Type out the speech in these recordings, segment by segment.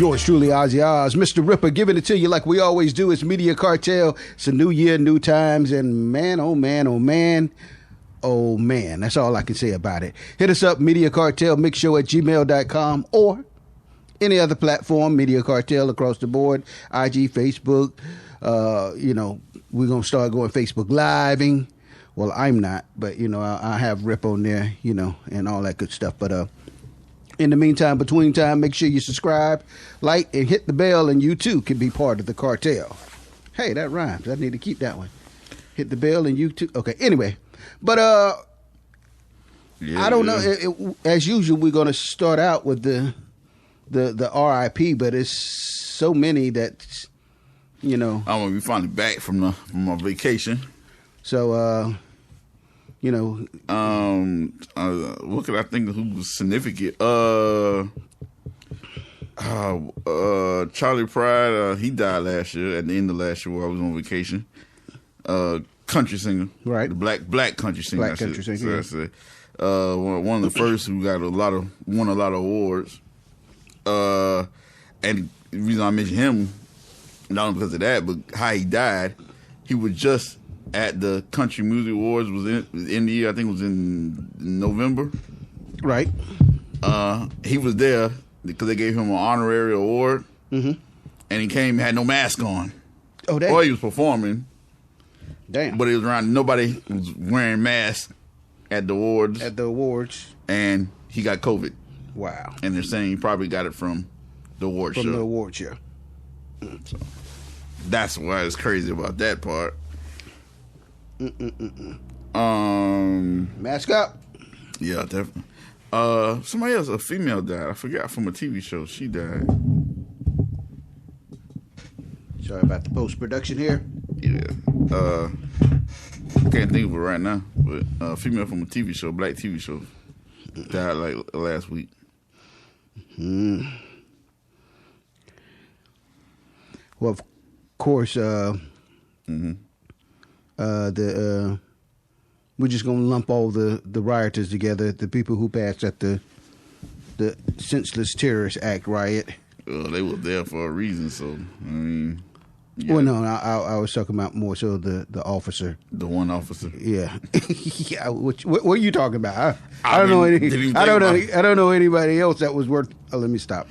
Yours truly, Ozzy Oz, Mr. Ripper, giving it to you like we always do. It's Media Cartel. It's a new year, new times, and man, oh man, oh man, oh man. That's all I can say about it. Hit us up, mediacartelmixshow at gmail.com or any other platform, Media Cartel across the board, IG, Facebook. We're going to start going Facebook Living. Well, I'm not, but, I have Rip on there, and all that good stuff. But in the meantime, between time, make sure you subscribe, like, and hit the bell, and you, too, can be part of the cartel. Hey, that rhymes. I need to keep that one. Hit the bell, and you, too. Okay, anyway. But I don't know. As usual, we're going to start out with the RIP, but it's so many that, I'm going to be finally back from my vacation. So, what could I think of who was significant? Charlie Pride, he died last year, at the end of last year while I was on vacation. Country singer. Right. The black country singer. Black country singer. I say. One of the first who got won a lot of awards. And the reason I mention him, not only because of that, but how he died, he was just at the Country Music Awards, was in the year, I think it was in November. Right. He was there because they gave him an honorary award. Mm-hmm. And he came, had no mask on. Oh, damn. Or he was performing. Damn. But it was around, nobody was wearing masks at the awards. And he got COVID. Wow. And they're saying he probably got it from the award show. From the award show. So that's why it's crazy about that part. Mask up. Yeah, definitely. Somebody else, a female died. I forgot, from a TV show. She died. Sorry about the post-production here. Yeah. Can't think of it right now. But a female from a TV show, black TV show, died like last week. Well, of course, we're just gonna lump all the rioters together, the people who passed at the Senseless Terrorist Act riot. They were there for a reason, so I mean. Yeah. Well, no, I was talking about more so the officer. The one officer. Yeah. Yeah. What are you talking about? I don't know any. I don't know anybody else that was worth. Let me stop.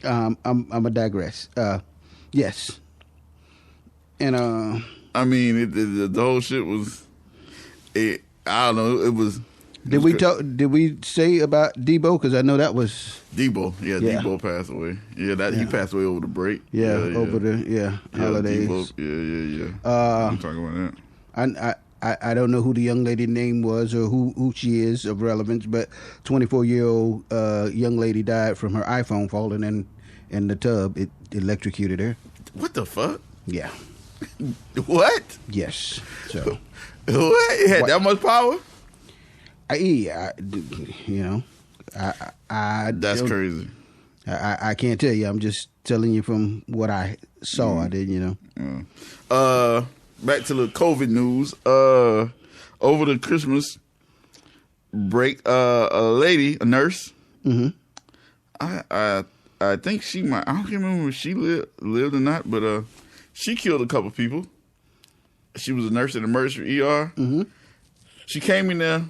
I'm a digress. Yes. And I mean, the whole shit was. I don't know. It was. Did we say about Debo? Because I know that was Debo. Yeah, Debo passed away. Yeah, he passed away over the break. Yeah, over the holidays. Debo, yeah. I'm talking about that. I don't know who the young lady name was or who she is of relevance, but 24-year-old young lady died from her iPhone falling in the tub. It electrocuted her. What the fuck? Yeah. What? Yes. So. What? It had that much power? That's crazy. I can't tell you. I'm just telling you from what I saw. I did, Back to the COVID news. Over the Christmas break, a nurse. Mm-hmm. I think she might. I don't remember if she lived or not, but she killed a couple people. She was a nurse in the emergency ER. Mm-hmm. She came in there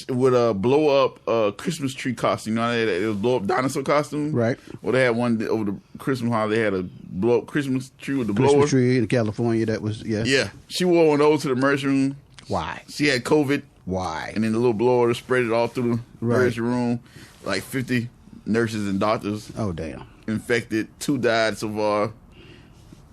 with a blow up Christmas tree costume. It was blow up dinosaur costume. Right. Well, they had one over the Christmas holiday. They had a blow up Christmas tree with the blower. Christmas tree in California. That was Yeah. She wore one of those to the emergency room. Why? She had COVID. Why? And then the little blower spread it all through the emergency room. Like 50 nurses and doctors. Oh damn. Infected. 2 died so far.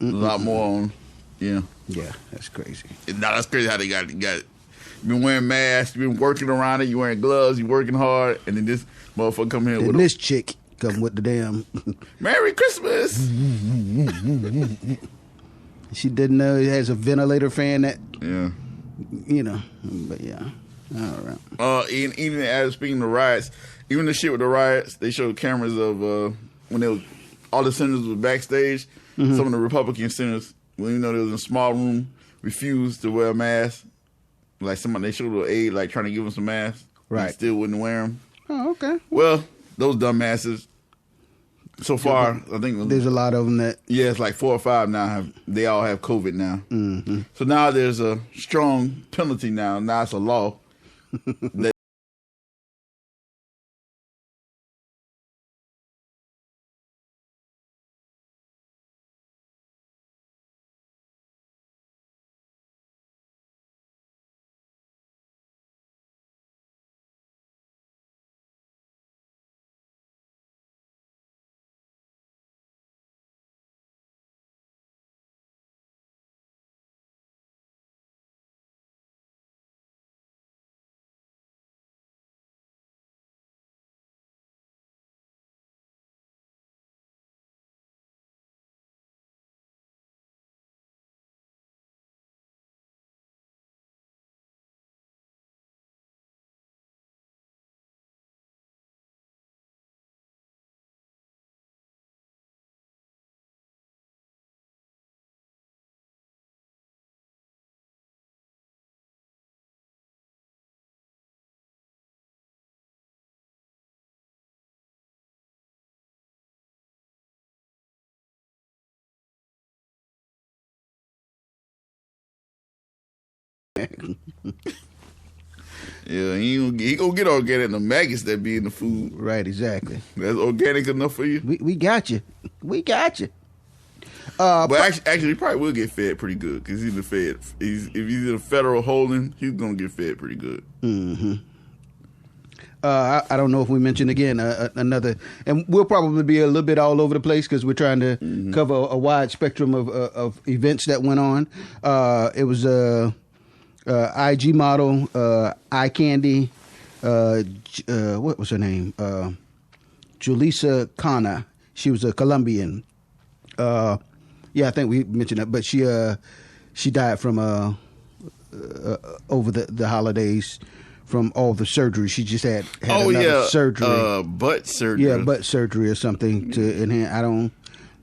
A lot more on. Yeah. Yeah, that's crazy. That's crazy how they got it. You've been wearing masks, you've been working around it, you're wearing gloves, you're working hard, and then this motherfucker come here with this chick come with the damn Merry Christmas. She didn't know it has a ventilator fan that but yeah. All right. Even as speaking of riots, even the shit with the riots, they showed cameras of when all the senators were backstage. Mm-hmm. Some of the Republican senators, even though they was in a small room, refused to wear a mask. Like they showed an aide, like trying to give them some masks. Right. And still wouldn't wear them. Oh, okay. Well, those dumbasses So far, I think there's a lot of them that. Yeah, it's like 4 or 5 now. They all have COVID now. Mm-hmm. So now there's a strong penalty now. Now it's a law. that Yeah, he gonna get organic. The maggots that be in the food. Right, exactly. That's organic enough for you. We got you. We got you. But actually, he probably will get fed pretty good because he's in the Fed. If he's in a federal holding, he's gonna get fed pretty good. Mm-hmm. I don't know if we mentioned again another, and we'll probably be a little bit all over the place because we're trying to cover a wide spectrum of events that went on. It was IG model, Eye Candy, what was her name? Julissa Kana. She was a Colombian. Yeah, I think we mentioned that, but she died from over the holidays from all the surgery. She just had another surgery. Butt surgery. Yeah, butt surgery or something to enhance. I don't.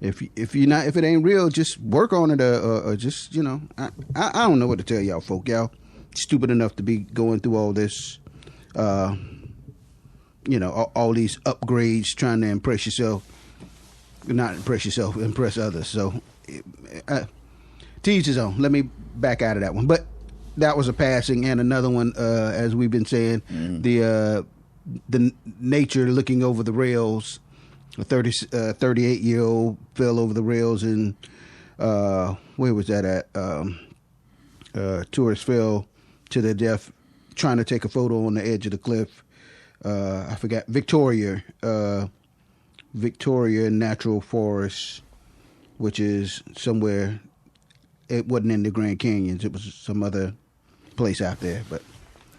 If it ain't real, just work on it or just I don't know what to tell y'all folk. Y'all stupid enough to be going through all this, all these upgrades trying to impress yourself. Not impress yourself, impress others. So, to each his own. Let me back out of that one. But that was a passing, and another one, as we've been saying, the nature looking over the rails. A 38-year-old fell over the rails and where was that at? Tourists fell to their death trying to take a photo on the edge of the cliff. I forgot. Victoria Natural Forest, which is somewhere. It wasn't in the Grand Canyons. It was some other place out there. But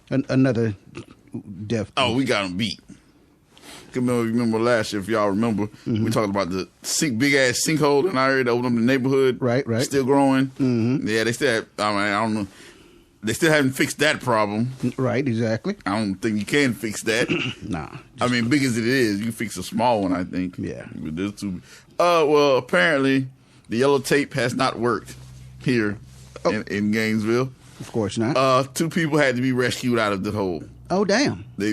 another death. Oh, we got them beat. Remember last year, if y'all remember, we talked about the big ass sinkhole in our area that opened up in the neighborhood. Right. Still growing. Mm-hmm. Yeah, they still have, I don't know. They still haven't fixed that problem. Right, exactly. I don't think you can fix that. Nah. I mean, big as it is, you can fix a small one, I think. Yeah. But there's too. Well, apparently, the yellow tape has not worked here in Gainesville. Of course not. 2 people had to be rescued out of the hole. Oh, damn. They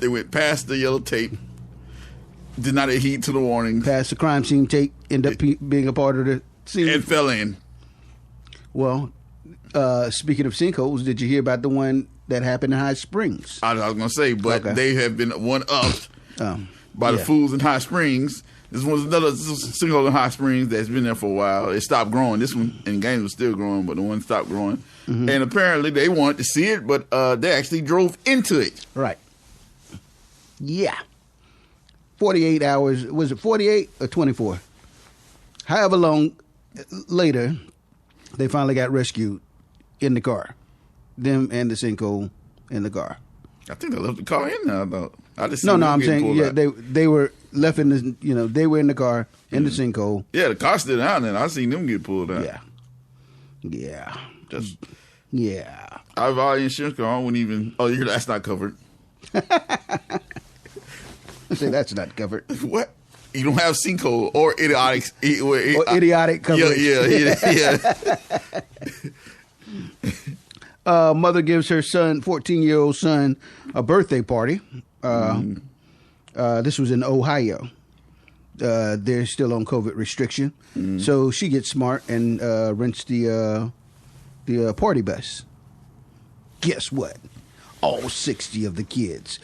went past the yellow tape, did not adhere to the warnings. Past the crime scene tape, ended up being a part of the scene. And fell in. Well, speaking of sinkholes, did you hear about the one that happened in High Springs? I was going to say, but they have been one-upped by the fools in High Springs. This one's another sinkhole in High Springs that's been there for a while. It stopped growing. This one in Gainesville was still growing, but the one stopped growing. Mm-hmm. And apparently they wanted to see it, but they actually drove into it. Right. Yeah. 48 hours. Was it 48 or 24? However long later, they finally got rescued in the car. Them and the sinkhole in the car. I think they left the car in there, though. No, I'm saying, yeah, they were left in the, they were in the car in the sinkhole. Yeah, the car's still down there. I seen them get pulled out. Yeah. Yeah. Our volume insurance car, I wouldn't even, that's not covered. I say that's not covered. What? You don't have sinkhole or idiotic. Or idiotic coverage. Yeah. Mother gives her 14-year-old son, a birthday party. This was in Ohio. they're still on COVID restriction. So she gets smart and rents the party bus. Guess what? All 60 of the kids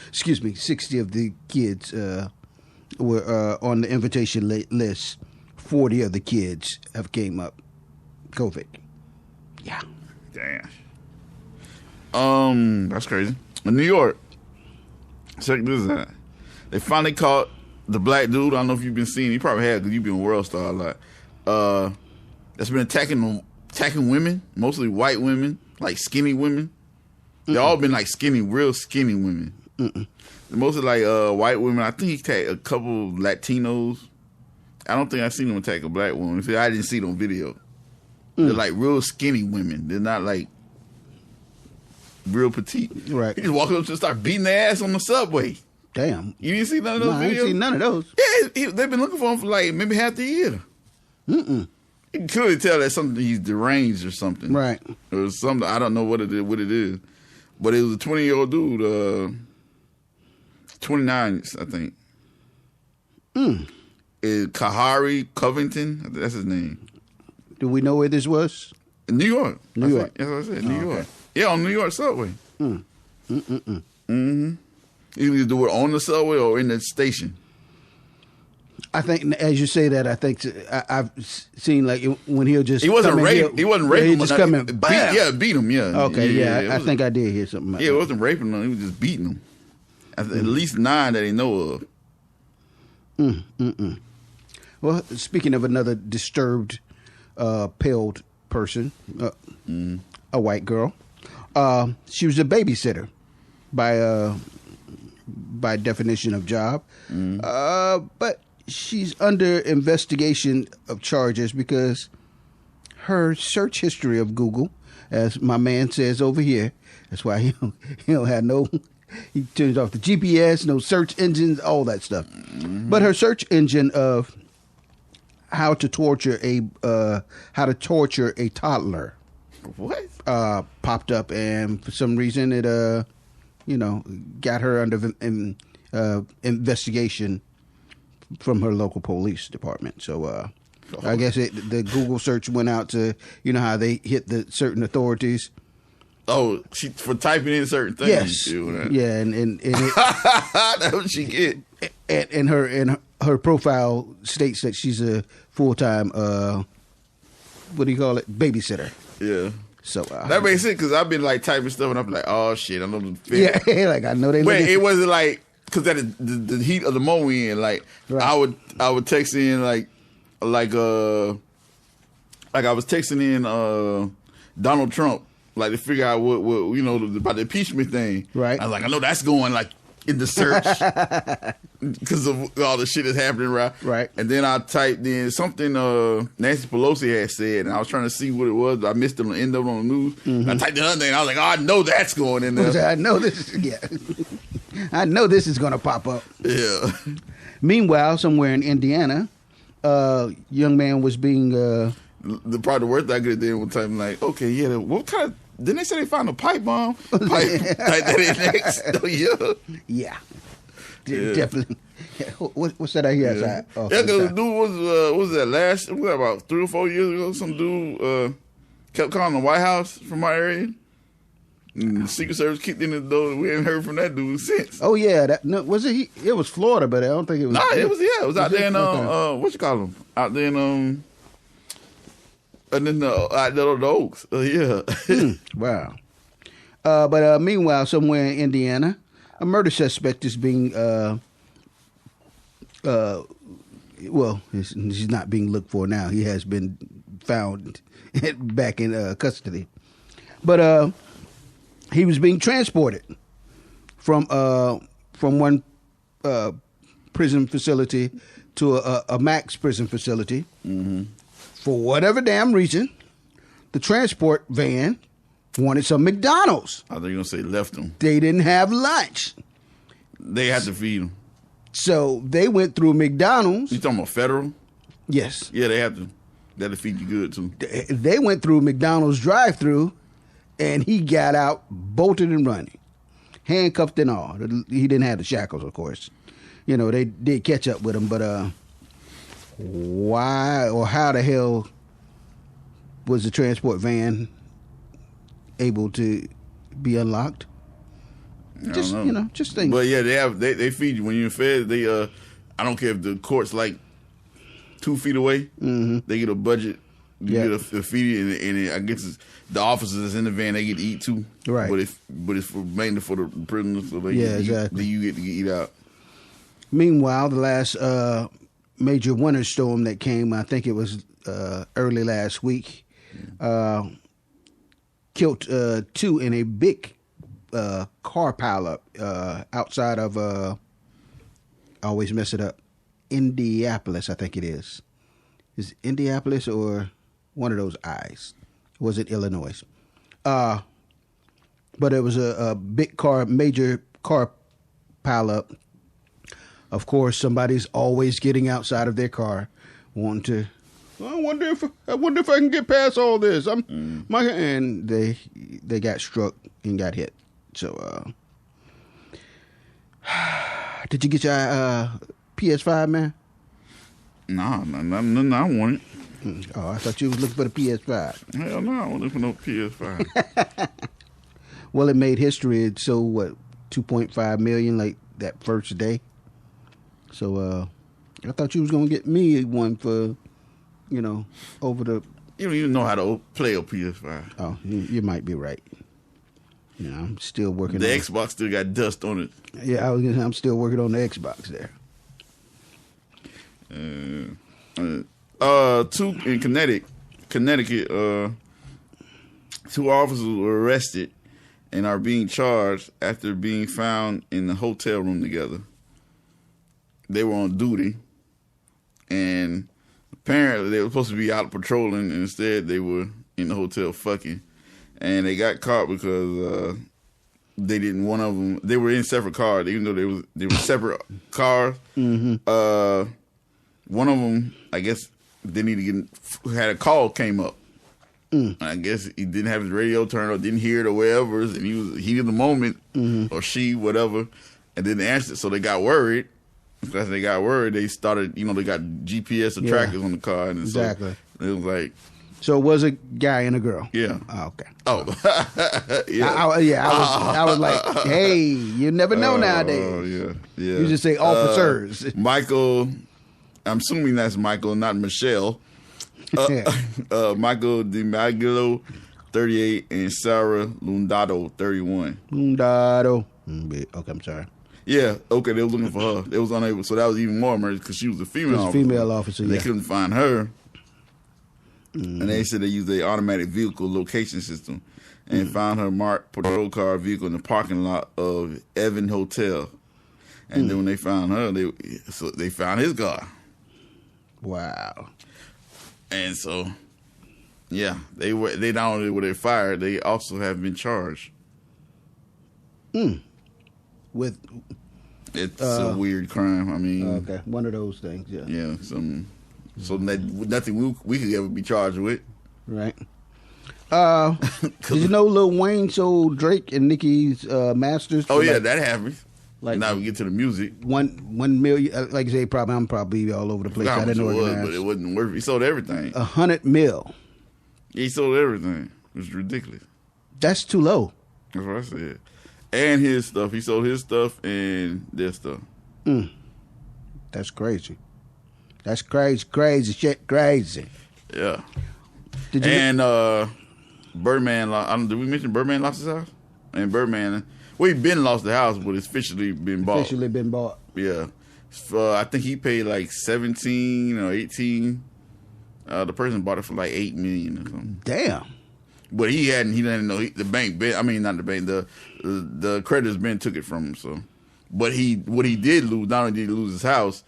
were on the invitation list. 40 of the kids have came up COVID. Yeah. Damn. That's crazy. In New York, check this out. They finally caught the black dude. I don't know if you've been seeing. You probably have because you've been World Star a lot. That's been attacking women, mostly white women, like skinny women. They all been like skinny, real skinny women. Mostly like white women. I think he attacked a couple Latinos. I don't think I seen him attack a black woman. See, I didn't see it on video. They're like real skinny women. They're not like real petite. Right. He just walked up and start beating their ass on the subway. Damn. You didn't see none of those videos? I didn't see none of those. Yeah, they've been looking for him for like maybe half the year. You can clearly tell that something he's deranged or something. Right. Or something. I don't know what it is. But it was a 20-year-old dude, 29, I think. Is Kahari Covington? That's his name. Do we know where this was? In New York. New York. That's what I said. New York. Yeah, on New York subway. You can either do it on the subway or in the station. I think, as you say that, I think I've seen like when he'll just he wasn't raping. He wasn't raping. He just come in, beat him. Yeah. Okay. Yeah. I think I did hear something. Like it wasn't raping him. He was just beating him. At least 9 that they know of. Well, speaking of another disturbed, paled person, a white girl, she was a babysitter by definition of job, but she's under investigation of charges because her search history of Google, as my man says over here, that's why he don't have no. He turns off the GPS, no search engines, all that stuff. But her search engine of how to torture a toddler, what? Popped up, and for some reason it got her under investigation from her local police department. So I guess the Google search went out to how they hit the certain authorities. Oh, for typing in certain things. Yes. Yeah, and that's what she get. And her profile states that she's a full-time what do you call it? Babysitter. Yeah. So that makes sense because I've been like typing stuff and I'm like, oh shit, I know the film. Yeah, like I know they. Wait, it wasn't like because that is the heat of the moment we in. Like right. I would text in like I was texting in Donald Trump. Like to figure out what about the impeachment thing. Right. I was like, I know that's going like in the search because of all the shit that's happening, right? Right. And then I typed in something Nancy Pelosi had said, and I was trying to see what it was. I missed it on the end of it on the news. I typed the other thing, and I was like, oh, I know that's going in there. I know this. Yeah. I know this is going to pop up. Yeah. Meanwhile, somewhere in Indiana, young man was being. Probably the worst I could have did one time, like, okay, yeah, what kind of. Didn't they say they found a pipe bomb? Like that in next? Oh, yeah. Definitely. Yeah. What's that out here outside? Oh, yeah, because the dude was that about 3 or 4 years ago? Some dude kept calling the White House from my area. And the Secret Service kicked in the door. We haven't heard from that dude since. Oh yeah, was it? It was Florida, but I don't think it was. Nah, it was out there in what you call them? Out there in and then the Oaks. Yeah. Wow. But meanwhile, somewhere in Indiana, a murder suspect is being, he's not being looked for now. He has been found back in custody. But he was being transported from one prison facility to a max prison facility. For whatever damn reason, the transport van wanted some McDonald's. I thought you were going to say left them. They didn't have lunch. They had to feed them. So they went through McDonald's. You talking about federal? Yes. Yeah, they had to feed you good, too. They went through McDonald's drive-thru, and he got out, bolted and running. Handcuffed and all. He didn't have the shackles, of course. They did catch up with him, but... why or how the hell was the transport van able to be unlocked? Just just things. But yeah, they feed you when you're fed. They I don't care if the court's like 2 feet away. Mm-hmm. They get a budget. You get a feed, and I guess the officers that's in the van, they get to eat too. Right. But it's mainly for the prisoners, so they exactly. You get to eat out. Meanwhile, the last major winter storm that came, I think it was early last week, killed 2 in a big car pileup outside of, I always mess it up, Indianapolis, I think it is. Is it Indianapolis or one of those I's? Was it Illinois? But it was a big major car pileup. Of course, somebody's always getting outside of their car, wanting to. I wonder if I can get past all this. And they got struck and got hit. So, did you get your PS5, man? No, I want it. Oh, I thought you was looking for the PS5. Hell no, I wasn't looking for no PS5. Well, it made history. It sold, what, 2.5 million like that first day. So, I thought you was going to get me one for, over the... You don't even know how to play a PS5. Oh, you might be right. I'm still working the on Xbox still got dust on it. Yeah, I'm still working on the Xbox there. 2 in Connecticut, 2 officers were arrested and are being charged after being found in the hotel room together. They were on duty, and apparently they were supposed to be out patrolling, and instead they were in the hotel fucking. And they got caught because they didn't. One of them, they were in separate cars, even though they were separate cars. Mm-hmm. One of them, I guess, had a call came up. I guess he didn't have his radio turned on, didn't hear it or wherever, and he was heat of the moment, or she, whatever, and didn't answer it. So they got worried. Because they got worried, they started, they got GPS and trackers on the car. And exactly. So it was like. So it was a guy and a girl? Yeah. Oh, okay. Oh. Yeah. I was like, hey, you never know nowadays. Oh, yeah. You just say officers. Michael, I'm assuming that's Michael, not Michelle. Michael DiMaggio, 38, and Sarah Lundado, 31. Lundado. Okay, I'm sorry. Yeah, okay, they were looking for her. They was unable, so that was even more murder because she was a female officer. Female officer, They couldn't find her. And they said they used their automatic vehicle location system and found her marked patrol car vehicle in the parking lot of Evan Hotel. And then when they found her, they found his car. Wow. And so, yeah, they not only were they fired, they also have been charged. With it's a weird crime. I mean, okay, one of those things. Yeah. Yeah. So nothing we could ever be charged with. Right. Did you know Lil Wayne sold Drake and Nicki's masters? Oh yeah, that happens. Like now we get to the music. 1 million. Like you say, I'm probably all over the place. I didn't know but it wasn't worth it. He sold everything. 100 mil. He sold everything. It was ridiculous. That's too low. That's what I said. And his stuff. He sold his stuff and their stuff. That's crazy. That's crazy shit, crazy. Yeah. And Birdman, did we mention Birdman lost his house? And Birdman, well, he been lost the house, but it's officially been bought. Officially been bought. Yeah. I think he paid like 17 or 18. The person bought it for like 8 million or something. Damn. But he didn't know the bank. Not the bank. The creditors Ben took it from him. So, but what he did lose. Not only did he lose his house,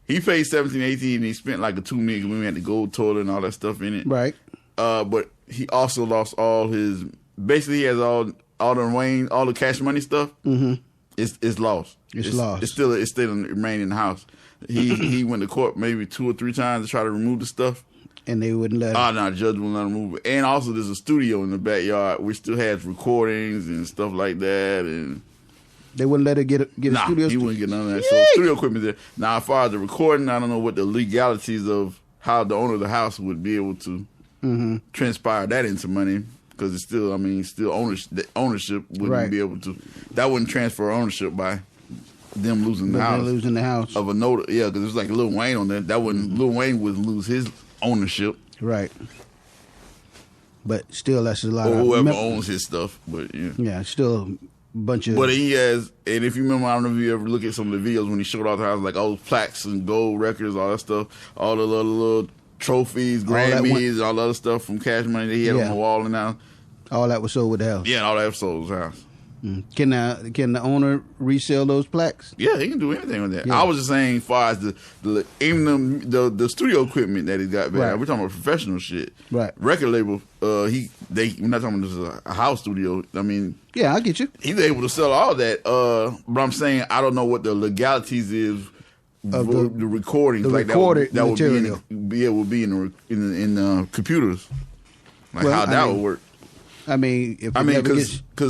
he paid 17, 18, and he spent like a $2 million. We had the gold toilet and all that stuff in it. Right. But he also lost all his. Basically, he has all the cash money stuff. Mm-hmm. It's lost. It's lost. It's still remaining in the house. He went to court maybe 2 or 3 times to try to remove the stuff. And they wouldn't let him. Oh, no, the judge wouldn't let him move it. And also, there's a studio in the backyard which still has recordings and stuff like that. And They wouldn't let her get a studio. He wouldn't get none of that. So studio equipment there. Now, as far as the recording, I don't know what the legalities of how the owner of the house would be able to transpire that into money, because it's still, I mean, still ownership. The ownership wouldn't be able to. That wouldn't transfer ownership by them losing the house. Losing the house of a note. Yeah, because there's like Lil Wayne on there. That wouldn't. Lil Wayne wouldn't lose his ownership. Right. But still, that's a lot or of whoever owns his stuff. But yeah, still a bunch of. But he has, and if you remember, I don't know if you ever look at some of the videos when he showed off the house, like all those plaques and gold records, all that stuff, all the little trophies, Grammys, all the other stuff from Cash Money that he had on the wall and now. All that was sold with the house. Yeah, all that was sold with the house. Can the owner resell those plaques? Yeah, he can do anything with that. Yeah. I was just saying, as far as even the studio equipment that he got back, we're talking about professional shit. Right. Record label, we're not talking about just a house studio. I mean, yeah, I get you. He's able to sell all that. But I'm saying I don't know what the legalities is of the recordings, like recorded that would material. would be in the computers, like how that would work. I mean, if it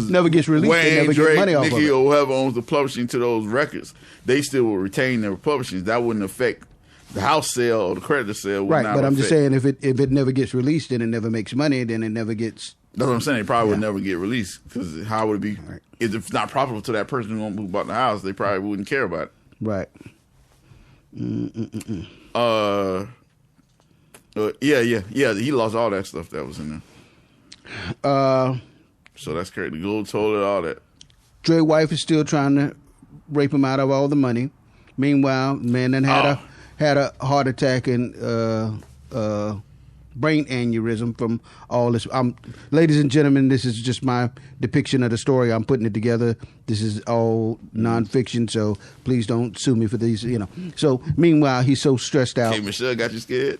never gets released, Wayne, they never Drake, get money off Nicki, of it. or whoever owns the publishing to those records, they still will retain their publishing. That wouldn't affect the house sale or the creditor sale. Right, but I'm just saying, if it never gets released and it never makes money, then it never gets. That's what I'm saying. It probably would never get released, because how would it be? Right. If it's not profitable to that person who bought the house, they probably wouldn't care about it. Right. Yeah. He lost all that stuff that was in there. So that's crazy. The gold told it, all that. Dre's wife is still trying to rape him out of all the money. Meanwhile, man then had a heart attack and brain aneurysm from all this. Ladies and gentlemen, this is just my depiction of the story. I'm putting it together. This is all nonfiction, so please don't sue me for these. So meanwhile, he's so stressed out. Hey, Michelle, got you scared?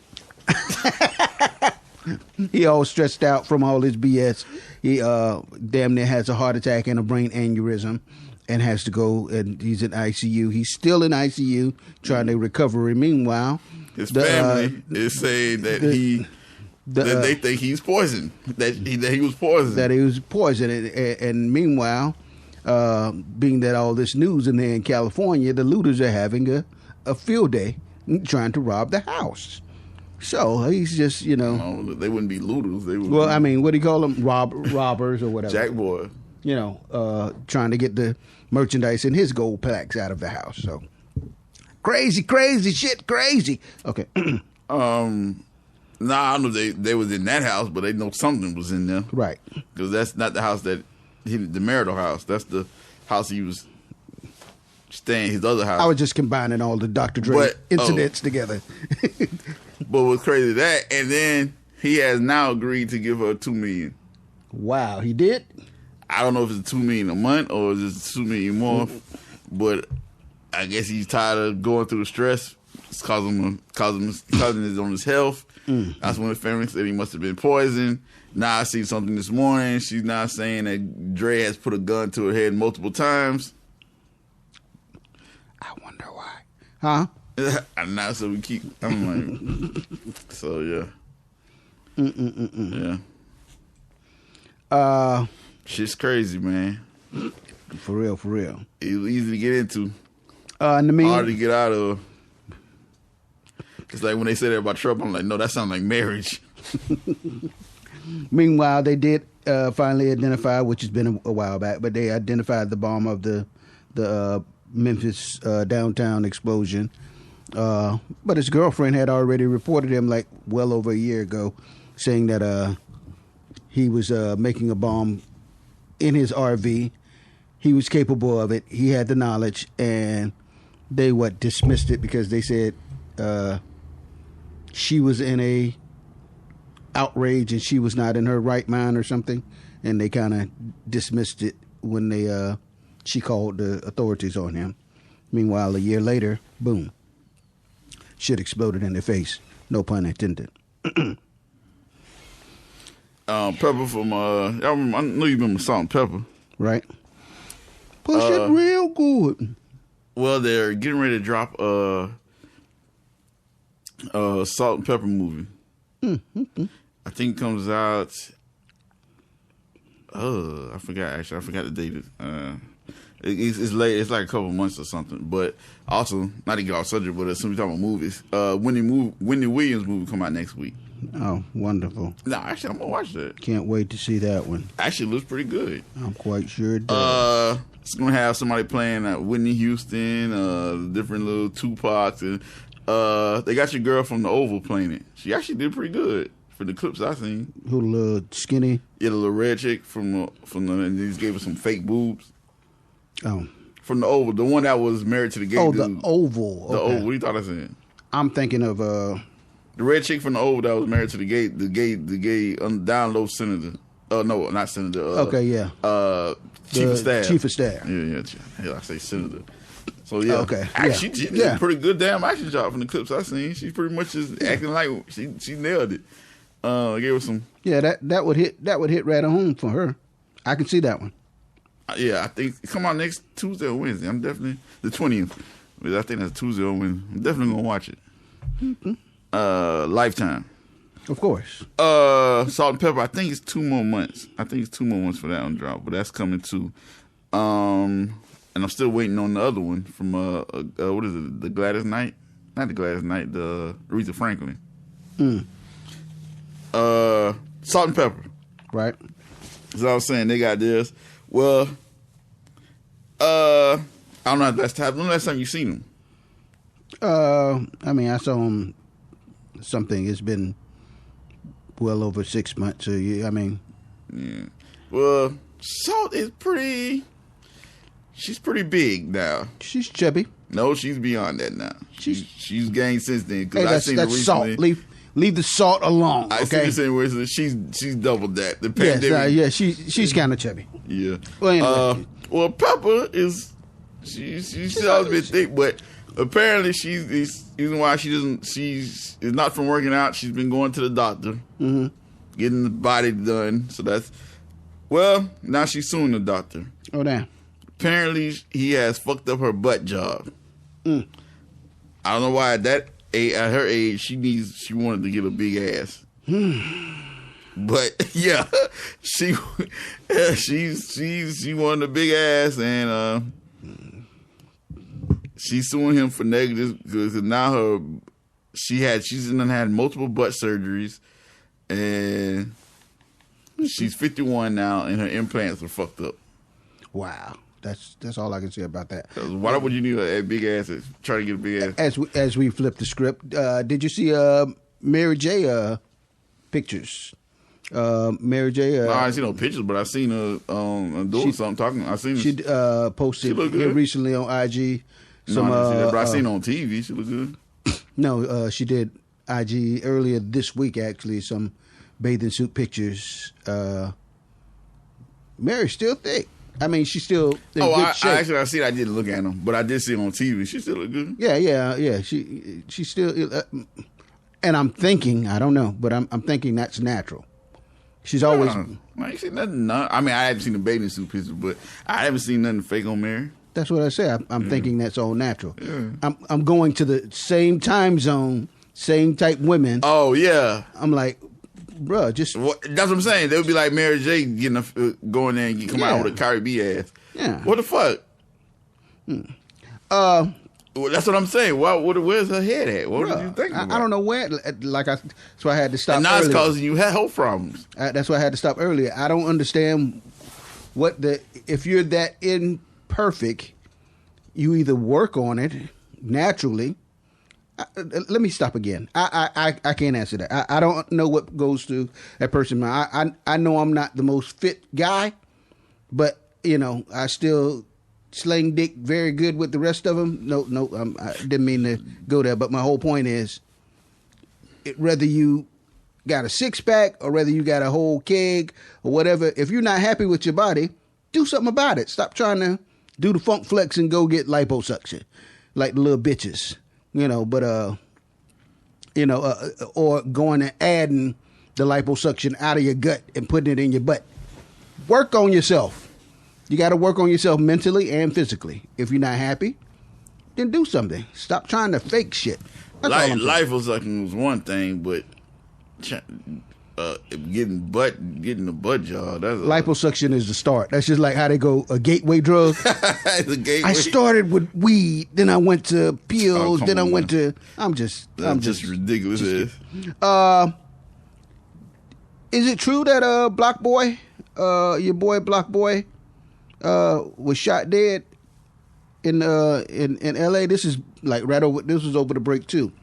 He all stressed out from all his BS. He damn near has a heart attack and a brain aneurysm and has to go, and he's in ICU. He's still in ICU trying to recover. Meanwhile, his family is saying that that they think he's poisoned, that he was poisoned. That he was poisoned. And meanwhile, being that all this news in there in California, the looters are having a field day trying to rob the house. So he's just, No, they wouldn't be looters. They would. Well, I mean, what do you call them? Robbers or whatever. Jack boy. Trying to get the merchandise and his gold plaques out of the house. So crazy shit, crazy. Okay. Nah, I don't know if they was in that house, but they know something was in there. Right. Because that's not the house the marital house. That's the house he was staying, his other house. I was just combining all the Dr. Dre incidents together. But what's crazy that, and then he has now agreed to give her $2 million. Wow, he did? I don't know if it's $2 million a month or it's $2 million more, but I guess he's tired of going through the stress. It's causing it on his health. That's when the family said he must have been poisoned. Now I see something this morning. She's now saying that Dre has put a gun to her head multiple times. I wonder why. Huh? And now so we keep. I'm like, so yeah. Yeah. Shit's crazy, man. For real. It was easy to get into. Hard to get out of. It's like when they say that about Trump, I'm like, no, that sounds like marriage. Meanwhile, they did finally identify, which has been a while back, but they identified the bomb of the Memphis downtown explosion. But his girlfriend had already reported him like well over a year ago, saying that he was making a bomb in his RV. He was capable of it. He had the knowledge, and they dismissed it because they said she was in a outrage and she was not in her right mind or something, and they kind of dismissed it when she called the authorities on him. Meanwhile, a year later, boom, shit exploded in their face. No pun intended. Pepper from I know you've been with Salt and Pepper, right? Push it real good. Well, they're getting ready to drop Salt and Pepper movie. Mm-hmm. I think it comes out. I forgot the date. It's late. It's like a couple months or something. But also, not to get off subject, but as soon as we talk about movies, Wendy Williams movie come out next week. Oh, wonderful. No, actually, I'm going to watch that. Can't wait to see that one. Actually, it looks pretty good. I'm quite sure it does. It's going to have somebody playing Whitney Houston, different little Tupacs. And they got your girl from The Oval playing it. She actually did pretty good for the clips I seen. Who, the little skinny? Yeah, the little red chick from and they just gave her some fake boobs. Oh. From The Oval. The one that was married to the gay dude. The Oval. The Oval. What do you thought I said? I'm thinking of... the red chick from The Oval that was married to the gay down low senator. No, not senator. Okay, yeah. Chief of staff. Chief of staff. Yeah. Hell, I say senator. So yeah, okay. Actually, she did a pretty good damn action job from the clips I seen. She's pretty much just acting like she nailed it. I gave her some. Yeah, that would hit right at home for her. I can see that one. Yeah, I think it come out next Tuesday or Wednesday. I'm definitely the 20th. I think that's Tuesday or Wednesday. I'm definitely gonna watch it. Mm-hmm. Lifetime. Of course. Salt and Pepper. I think it's 2 more months. I think it's 2 more months for that one drop, but that's coming too. And I'm still waiting on the other one from what is it? The Gladys Knight? Not the Gladys Knight. The Aretha Franklin. Salt and Pepper. Right. As I was saying, they got this. Well, I don't know if that's time. When the last time you seen them? I mean, I saw him something. It's been well over 6 months. I mean, yeah. Well, Salt is pretty. She's pretty big now. She's chubby. No, she's beyond that now. She's gained since then. Hey, that's salt. Leave the salt alone. I okay? see the same way. She's doubled that. The pandemic. Yes, she's kind of chubby. Yeah. Well, anyway. Well, Pepper is she's always been thick, but apparently she's the reason why she's not from working out. She's been going to the doctor, getting the body done. So that's now she's suing the doctor. Oh damn. Apparently he has fucked up her butt job. I don't know why at her age she wanted to get a big ass. But yeah, she wanted a big ass, and she's suing him for negligence because now she's had multiple butt surgeries, and she's 51 now, and her implants are fucked up. Wow. That's all I can say about that. Why would you need a big ass to try to get a big ass? As we flip the script, did you see Mary J pictures? Mary J. No, I didn't see no pictures, but I seen her doing something talking. I seen she posted recently on IG. But I seen her on TV. She looked good. No, she did IG earlier this week. Actually, some bathing suit pictures. Mary's still thick. I mean, she's still in good shape. I didn't look at them, but I did see her on TV. She still look good. Yeah. She's still, and I'm thinking, I don't know, but I'm thinking that's natural. She's always. I ain't seen nothing. I mean, I haven't seen the bathing suit pictures, but I haven't seen nothing fake on Mary. That's what I say. I'm thinking that's all natural. Yeah. I'm going to the same time zone, same type women. Oh yeah. I'm like, bruh, just that's what I'm saying. They would be like Mary J. Going there and come out with a Cardi B ass. Yeah. What the fuck? Well, that's what I'm saying. Where's her head at? What did you think about? I don't know where. That's why I had to stop. And now earlier. It's causing you health problems. That's why I had to stop earlier. I don't understand if you're that imperfect, you either work on it naturally. Let me stop again. I can't answer that. I don't know what goes through that person. I know I'm not the most fit guy, but I still sling dick very good with the rest of them. No, I didn't mean to go there. But my whole point is, whether you got a six pack or whether you got a whole keg or whatever, if you're not happy with your body, do something about it. Stop trying to do the funk flex and go get liposuction like the little bitches. Or going and adding the liposuction out of your gut and putting it in your butt. Work on yourself. You got to work on yourself mentally and physically. If you're not happy, then do something. Stop trying to fake shit. Liposuction was one thing, but getting the butt job. That's liposuction is the start. That's just like how they go a gateway drug. the gateway. I started with weed, then I went to pills, then I went to. I'm just ridiculous. Is it true that Block Boy, your boy Block Boy, was shot dead in L.A.? This is like right over. This was over the break too.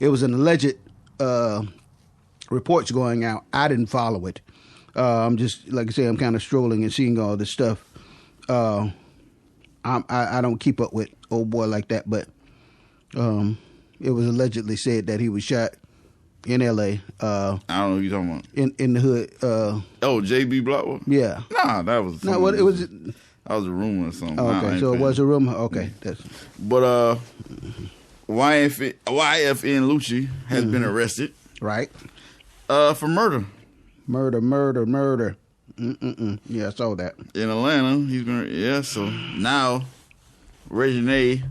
It was an alleged. Reports going out. I didn't follow it. I'm just, like I say, I'm kind of strolling and seeing all this stuff. I don't keep up with old boy like that, but it was allegedly said that he was shot in L.A. I don't know what you're talking about. In the hood. JB Block? Yeah. Nah, that was. No, what it was. That was a rumor or something. Oh, okay, so it was a rumor. Okay, but YFN Lucci has been arrested. Right. For murder. Murder. Yeah, I saw that. In Atlanta, so now Reginae,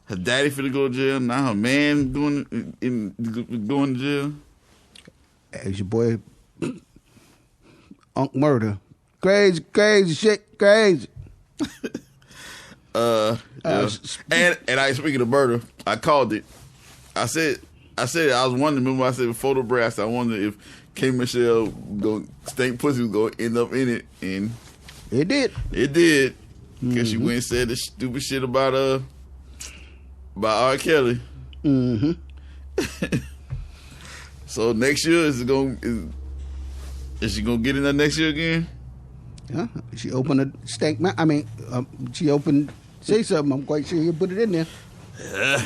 her daddy finna go to jail. Now her man going to jail. As your boy Unc Murder. Crazy shit, crazy. And I speaking of murder, I called it. I said I was wondering. Remember I said before the break, I said I wonder if K Michelle Stank Pussy was gonna end up in it, and it did. It did. Because she went and said this stupid shit about R. Kelly. So next year is she gonna get in there next year again? Yeah, she opened a stank. She opened. Say something. I'm quite sure you put it in there. Yeah.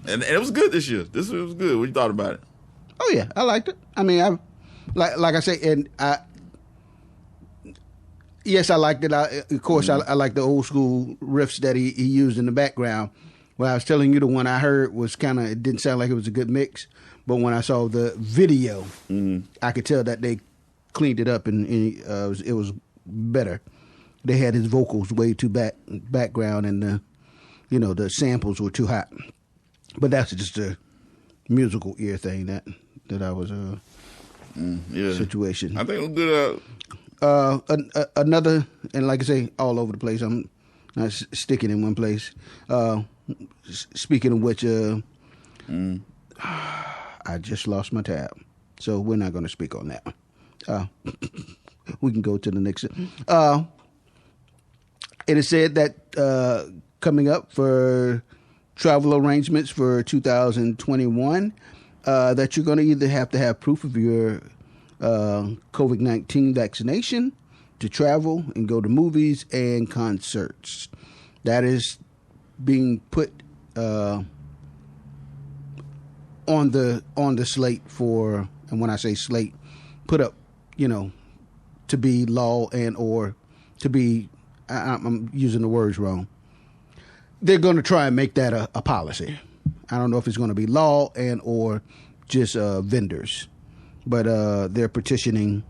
And it was good this year. This year was good. What you thought about it? Oh yeah, I liked it. I mean, I like I say, and yes, I liked it. Of course, I like the old school riffs that he used in the background. Well, I was telling you, the one I heard was it didn't sound like it was a good mix. But when I saw the video, I could tell that they cleaned it up and it was better. They had his vocals way too background, and the samples were too hot. But that's just a musical ear thing that I was situation. I think it was good. Another, and like I say, all over the place. I'm not sticking in one place. Speaking of which, I just lost my tab, so we're not going to speak on that. We can go to the next. It is said that coming up for travel arrangements for 2021, that you're going to either have to have proof of your COVID-19 vaccination to travel and go to movies and concerts. That is being put on the slate for, and when I say slate, put up, to be law and or to be, I'm using the words wrong. They're going to try and make that a policy. I don't know if it's going to be law and or just vendors, but they're petitioning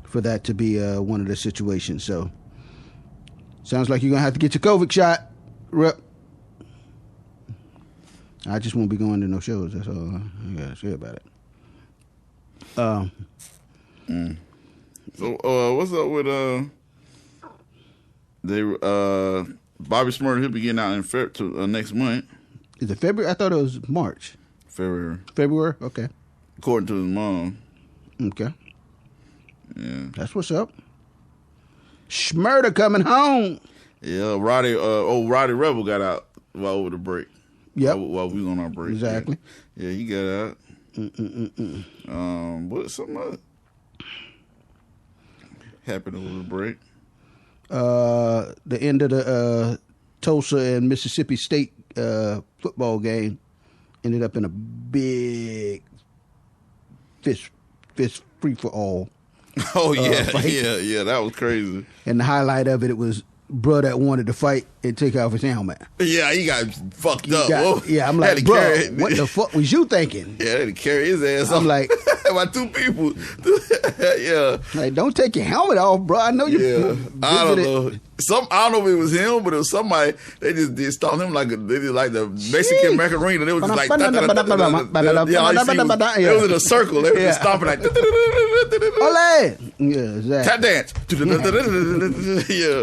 for that to be one of the situations. So sounds like you're going to have to get your COVID shot, Rep. I just won't be going to no shows. That's all I got to say about it. So what's up with Bobby Smurder? He'll be getting out in next month. Is it February? I thought it was March. February. Okay. According to his mom. Okay. Yeah. That's what's up. Smurder coming home. Yeah, Roddy Rebel got out while over the break. Yep. While we was on our break. Exactly. Yeah, he got out. What something happened over the break? The end of the Tulsa and Mississippi State football game ended up in a big fist free for all. Oh yeah, yeah, that was crazy. And the highlight of it was bro that wanted to fight and take off his helmet. Yeah, he got fucked up. I'm like, bro, what the fuck was you thinking? Yeah, they had to carry his ass. I'm like, by two people. Yeah, like, don't take your helmet off, bro. I know you. Yeah, I don't know. I don't know if it was him, but it was somebody. They just did start him like they did like the Mexican Macarena. They was just like it was in a circle. They was just stomping like Ole! Yeah, exactly. tap dance.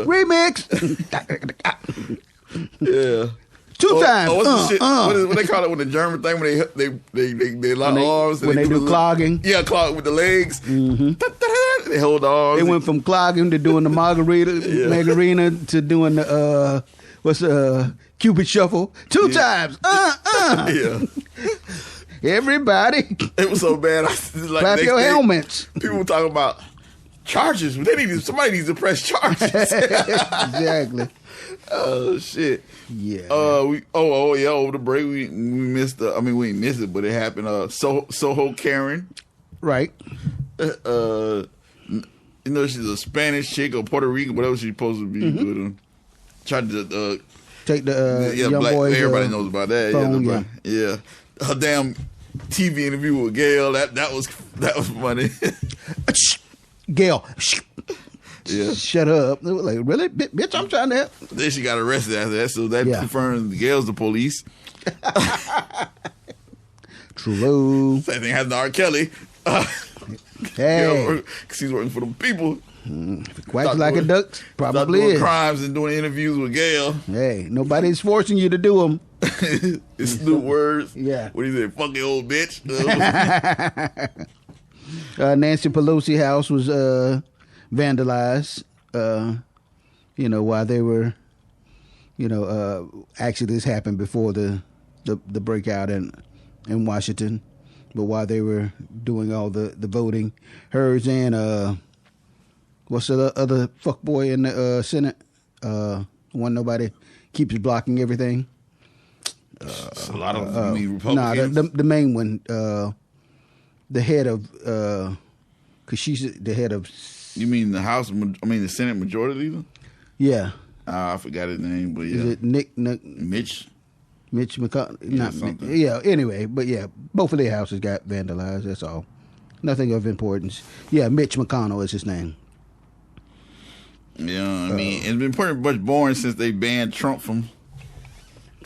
Remix. Yeah. Two times. What's the shit? What they call it when the German thing when they lock arms when they do clogging? Yeah, clog with the legs. Mm-hmm. They hold arms. They went from clogging to doing the margarina to doing the Cupid shuffle 2 times. Yeah. Everybody, it was so bad. Clap your helmets. People were talking about charges. Somebody needs to press charges. Exactly. Oh shit. Yeah. Over the break we missed we didn't miss it, but it happened. Soho Karen. Right. She's a Spanish chick or Puerto Rican, whatever she's supposed to be. Mm-hmm. Tried to take the young black, boys. Everybody knows about that. Phone, yeah. Her damn TV interview with Gail. That was funny. Gail. Yeah. Shut up. They were like, really? Bitch, I'm trying to help. Then she got arrested after that, so that confirms Gail's the police. True. Same thing happened to R. Kelly. Hey. Because he's working for the people. Quacks like a duck, probably doing is. crimes and doing interviews with Gail. Hey, nobody's forcing you to do them. It's new words. Yeah. What do you say? Fucking old bitch. Nancy Pelosi house was vandalized. While they were, actually this happened before the breakout in Washington, but while they were doing all the voting, hers and what's the other fuckboy in the Senate? One nobody keeps blocking everything. A lot of Republicans. The main one, the head of, because she's the head of. You mean the House? The Senate Majority Leader? Yeah. I forgot his name, but yeah. Is it Mitch? Mitch McConnell? Yeah, not something. Mitch. Yeah. Anyway, but yeah, both of their houses got vandalized. That's all. Nothing of importance. Yeah, Mitch McConnell is his name. Yeah, it's been pretty much boring since they banned Trump from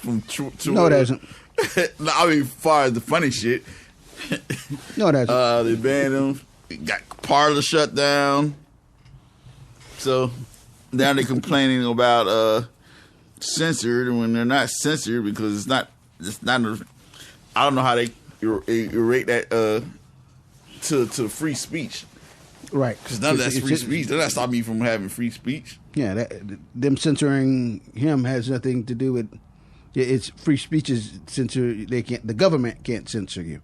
No, it hasn't. as far as the funny shit. No, it hasn't. They banned him. Got Parler shut down. So now they're complaining about censored when they're not censored because it's not. I don't know how they rate that to free speech. Right. Because none of that's free speech. They're not stopping you from having free speech. Yeah, them censoring him has nothing to do with. It's free speech is censored. The government can't censor you.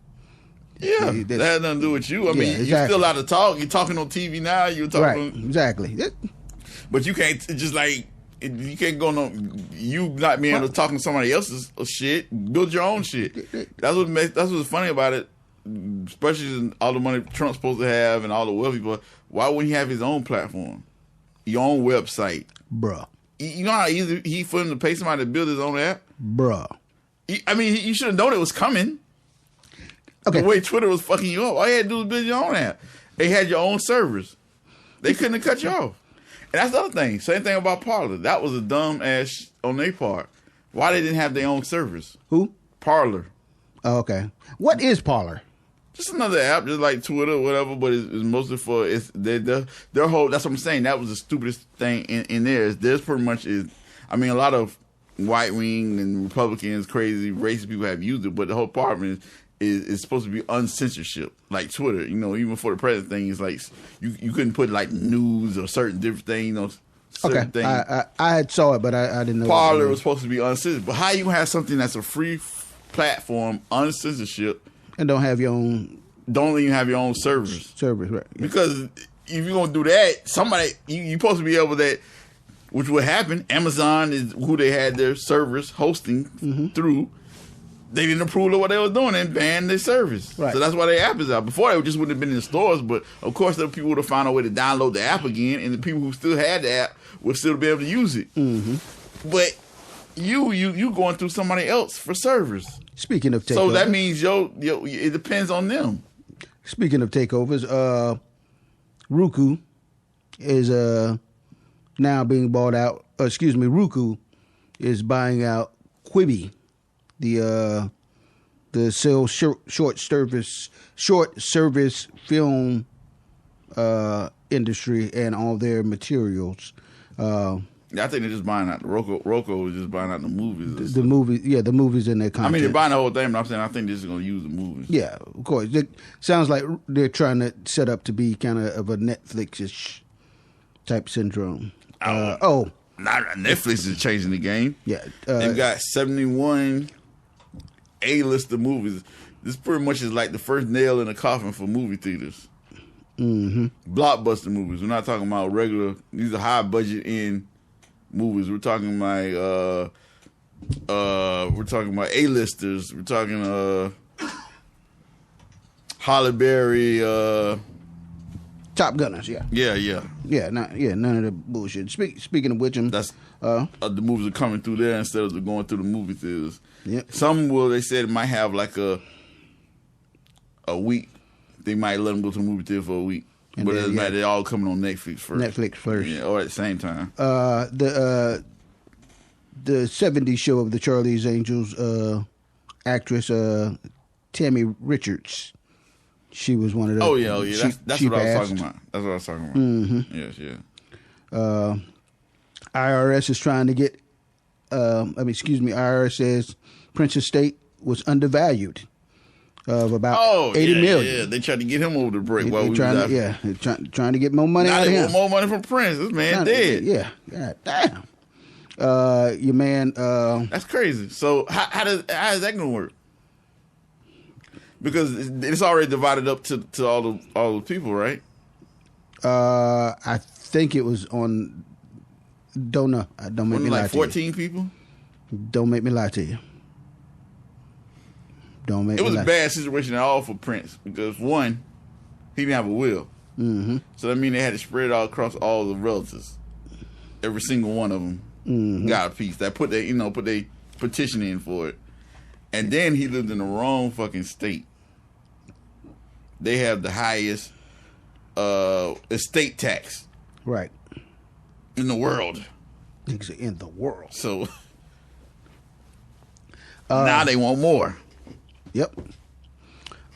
Yeah, that has nothing to do with you. Exactly. You're still allowed to talk. You're talking on TV now. You're talking. Right. Exactly. But you can't you can't go you not being able to talk to somebody else's shit. Build your own shit. That's what's funny about it. Especially all the money Trump's supposed to have and all the wealthy people. Why wouldn't he have his own platform, your own website, bruh? You know how easy he for him to pay somebody to build his own app, bruh. You should have known it was coming. Okay. The way Twitter was fucking you up, all you had to do was build your own app. They had your own servers. They couldn't have cut you off. And that's the other thing. Same thing about Parler. That was a dumb ass on their part. Why they didn't have their own servers? Who? Parler. Oh, okay. What is Parler? Just another app, just like Twitter or whatever, but it's mostly for their whole. That's what I'm saying. That was the stupidest thing in there. There's pretty much a lot of white wing and Republicans, crazy racist people have used it, but the whole part is supposed to be uncensorship, like Twitter. Even for the president thing, it's like you couldn't put like news or certain different things. Certain things. I had saw it, but I didn't know. Parler was supposed to be uncensored, but how you have something that's a free platform, uncensorship, and don't even have your own servers. Right? Because if you're gonna do that, somebody you're supposed to be able that, which would happen. Amazon is who they had their servers hosting through. They didn't approve of what they were doing and banned their service. Right. So that's why their app is out. Before, they just wouldn't have been in the stores, but of course, the people would have found a way to download the app again, and the people who still had the app would still be able to use it. Mm-hmm. But you going through somebody else for servers. Speaking of takeovers. So that means, it depends on them. Speaking of takeovers, Roku is now being bought out. Roku is buying out Quibi, the sell short service film industry and all their materials. I think they're just buying out. Roku is just buying out the movies. The movies and their content. I mean, they're buying the whole thing, but I'm saying I think they're just going to use the movies. Yeah, of course. It sounds like they're trying to set up to be kind of a Netflix-ish type syndrome. Netflix is changing the game. Yeah. They've got 71 A-lister movies. This pretty much is like the first nail in the coffin for movie theaters. Mm-hmm. Blockbuster movies. We're not talking about regular. These are high budget in movies. We're talking about A-listers. We're talking Halle Berry. Top Gunners. Yeah. None of the bullshit. Speaking of which, the movies are coming through there instead of going through the movie theaters. Yep. Some they said might have like a week. They might let them go to the movie theater for a week. And but it doesn't matter. They're all coming on Netflix first. Yeah, or at the same time. The 70s show of the Charlie's Angels actress Tammy Richards. She was one of the. Oh yeah. That's what I was talking about. Mm-hmm. Yes, yeah. IRS is trying to get. IRS says Prince's estate was undervalued of about $80 million. Yeah, they tried to get him over the break while we were they're trying to get more money out of him. They want more money from Prince. This man dead. God damn. Your man. That's crazy. So how is that going to work? Because it's already divided up to all the people, right? I think it was on. Don't know. Don't make me lie to you. 14 people. Don't make me lie to you. It was a bad situation at all for Prince because one, he didn't have a will. Mm-hmm. So that means they had to spread it out across all the relatives. Every single one of them got a piece. That put their petition in for it, and then he lived in the wrong fucking state. They have the highest estate tax, right, in the world. In the world. So now they want more. Yep.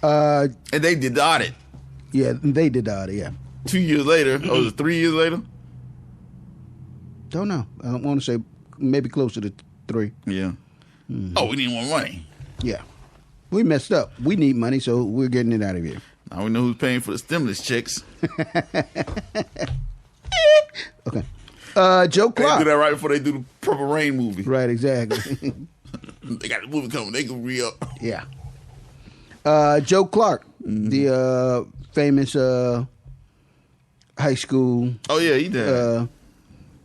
And they did the audit. Yeah, they did the audit. Yeah. 2 years later, or was it 3 years later? Don't know. I want to say maybe closer to 3. Yeah. Mm-hmm. Oh, we need more money. Yeah. We messed up. We need money, so we're getting it out of here. Now we know who's paying for the stimulus checks. Okay. Joe Clark. They do that right before they do the Purple Rain movie. Right, exactly. They got the movie coming. They can re-up. Yeah. Joe Clark, the famous high school. Oh, yeah, he died.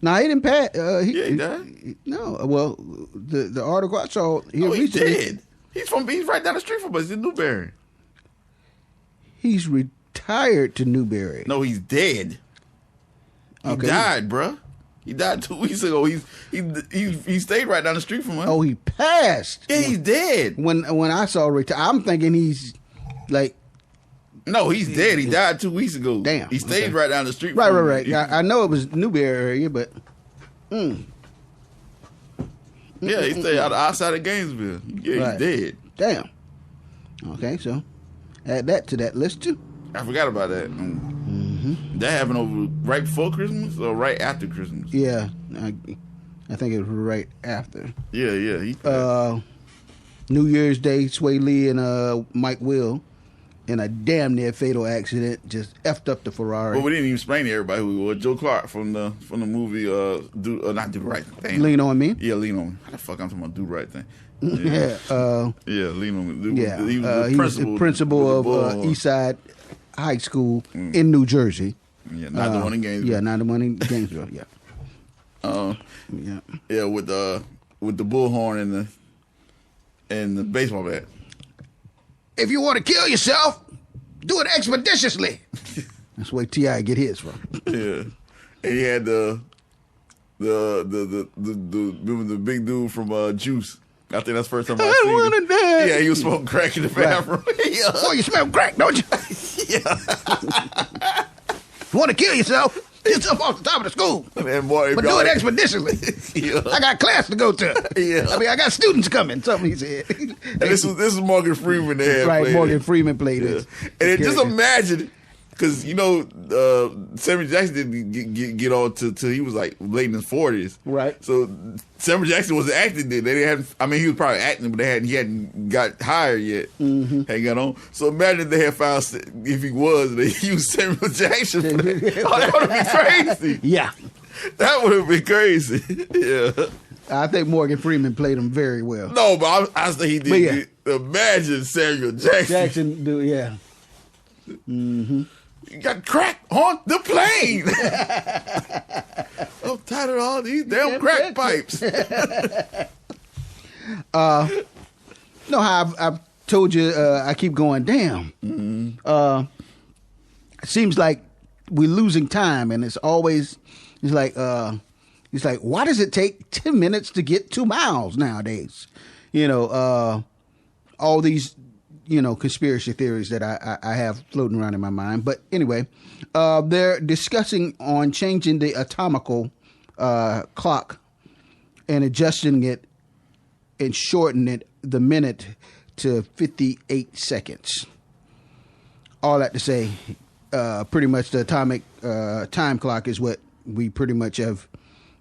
No, he didn't pass. He died? No, well, the article I saw. He's dead. He's right down the street from us. He's in Newberry. He's retired to Newberry. No, he's dead. He died, bruh. He died 2 weeks ago. He stayed right down the street from us. Oh, he passed. Yeah, he's dead. When I saw I'm thinking he's like. No, he's dead. He died 2 weeks ago. Damn. He stayed right down the street. Right. I know it was Newberry area, but. Yeah, he stayed outside of Gainesville. Yeah, he's dead. Damn. Okay, so add that to that list too. I forgot about that. That happened over right before Christmas or right after Christmas? Yeah, I think it was right after. Yeah. New Year's Day, Sway Lee and Mike Will in a damn near fatal accident just effed up the Ferrari. But we didn't even explain to everybody who he was. Joe Clark from the movie not Do the Right Thing. Lean On Me? Yeah, Lean On Me. How the fuck I'm talking about Do the Right Thing? Yeah. Lean On Me. Yeah. He was the principal of Eastside High School in New Jersey. Yeah, not the one in Gainesville. Yeah, not the one in Gainesville. Yeah. Yeah, with the bullhorn and the baseball bat. If you want to kill yourself, do it expeditiously. That's where T.I. get his from. Yeah, and he had the big dude from Juice. I think that's the first time I seen him. Die. Yeah, he was smoking crack in the bathroom. Oh, you smell crack, don't you? Yeah. You want to kill yourself? Get up off the top of the school. And boy, but do it expeditiously. Yeah. I got class to go to. Yeah. I mean, I got students coming. Something he said. And this was Morgan Freeman that had right, played Morgan it. Freeman played it. And just imagine, because Samuel Jackson didn't get on till he was like late in his 40s. Right. So Samuel Jackson was acting then. They hadn't. I mean, he was probably acting, but he hadn't got hired yet. Mm-hmm. Hadn't got on. So imagine they had found if he was, they used Samuel Jackson. For that. Oh, that would have been crazy. Yeah. That would have been crazy. Yeah. I think Morgan Freeman played him very well. No, but I think he did. Yeah. Imagine Samuel Jackson. Yeah. Mm-hmm. You got crack on the plane. I'm tired of all these damn crack pipes. No, how I've told you, I keep going, damn. Mm-hmm. It seems like we're losing time, and it's like, why does it take 10 minutes to get 2 miles nowadays? All these, conspiracy theories that I have floating around in my mind. But anyway, they're discussing on changing the atomical clock and adjusting it and shortening it the minute to 58 seconds. All that to say, pretty much the atomic time clock is what we pretty much have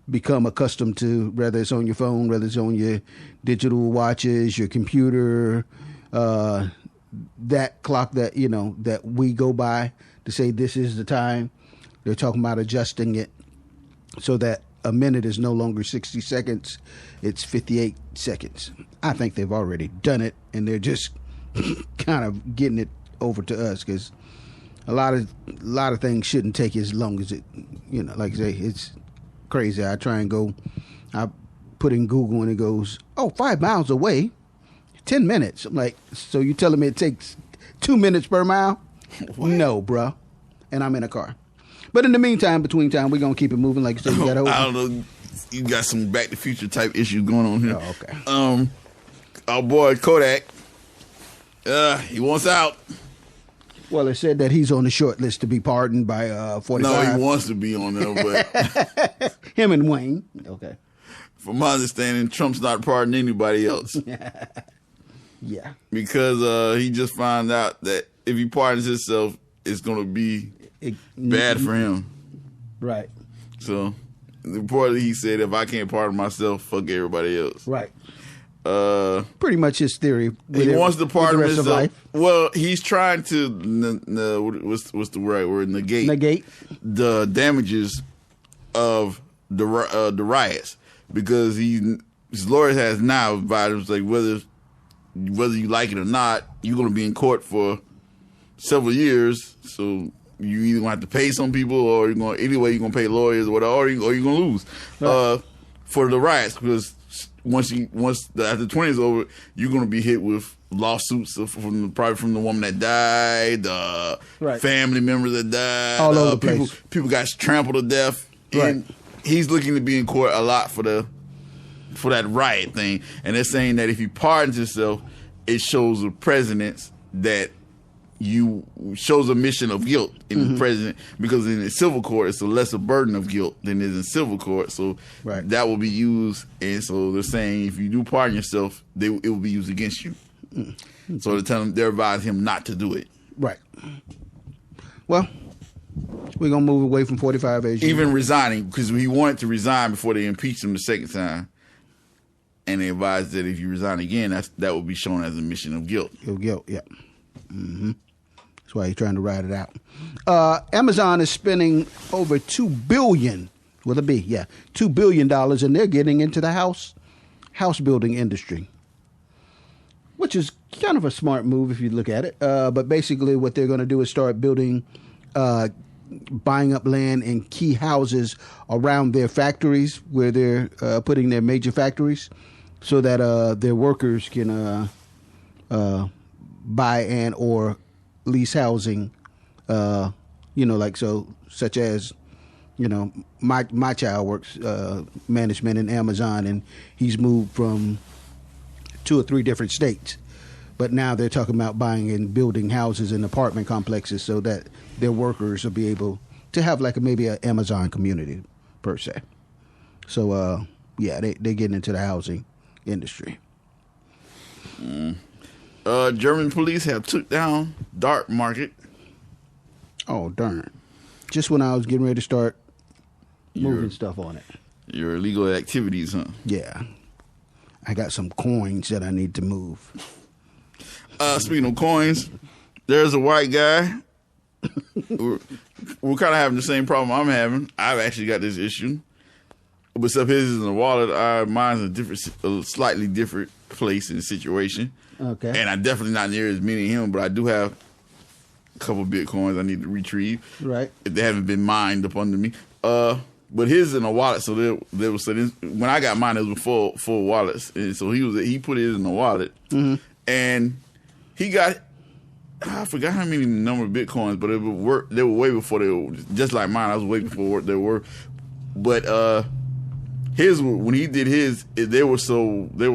become accustomed to, whether it's on your phone, whether it's on your digital watches, your computer, that clock that, that we go by to say this is the time. They're talking about adjusting it so that a minute is no longer 60 seconds. It's 58 seconds. I think they've already done it, and they're just kind of getting it over to us, because a lot of things shouldn't take as long as it, like I say, it's crazy. I try and go, I put in Google and it goes, 5 miles away, 10 minutes. I'm like, so you telling me it takes 2 minutes per mile? What? No, bruh. And I'm in a car. But in the meantime, between time, we're going to keep it moving. Like you said, you got I don't know. You got some Back to the Future type issues going on here. Oh, okay. Our boy Kodak, he wants out. Well, it said that he's on the short list to be pardoned by 45. No, he wants to be on there, but him and Wayne. Okay. From my understanding, Trump's not pardoning anybody else. Yeah. Because he just found out that if he pardons himself, it's going to be bad for him. Right. So, reportedly, he said, if I can't pardon myself, fuck everybody else. Right. Pretty much his theory. He wants to pardon himself. Life. Well, he's trying to what's the right word? Negate the damages of the riots, because his lawyer has now advised like whether you like it or not, you're going to be in court for several years. So you either going to have to pay some people, or you're going to pay lawyers or whatever, or you're going to lose for the riots, because after 20 is over, you're going to be hit with lawsuits probably from the woman that died, family members that died, all over the place. People got trampled to death, and he's looking to be in court a lot for that riot thing. And they're saying that if he pardons himself, it shows the president that shows a mission of guilt in the president, because in the civil court it's a lesser burden of guilt than it is in civil court, so that will be used. And so they're saying if you do pardon yourself, it will be used against you. So they're advising him not to do it. Right. Well, we're gonna move away from 45 as even resigning, because he wanted to resign before they impeached him the second time, and they advised that if you resign again, that will be shown as a mission of guilt. Guilt, yeah. Mm-hmm. That's why he's trying to ride it out. Amazon is spending over $2 billion, with a B, yeah, $2 billion, and they're getting into the house building industry, which is kind of a smart move if you look at it. But basically what they're going to do is start building, buying up land in key houses around their factories, where they're putting their major factories, so that their workers can buy and or lease housing, such as, my child works management in Amazon, and he's moved from 2 or 3 different states, but now they're talking about buying and building houses and apartment complexes so that their workers will be able to have like maybe an Amazon community per se. So yeah, they getting into the housing industry. German police have took down dark market. Oh darn! Just when I was getting ready to start moving stuff on it. Your illegal activities, huh? Yeah, I got some coins that I need to move. Speaking of coins, there's a white guy. we're kind of having the same problem I'm having. I've actually got this issue. But except his is in the wallet. Mine's a slightly different place and situation. Okay. And I'm definitely not near as many as him, but I do have a couple Bitcoins I need to retrieve. Right. If they haven't been mined up under me. But his in a wallet, so there was when I got mine, it was full wallets, and so he put his in the wallet, and he got, I forgot how many number of Bitcoins, but they were way before they were, just like mine. I was way before they were, but his, when he did his, they were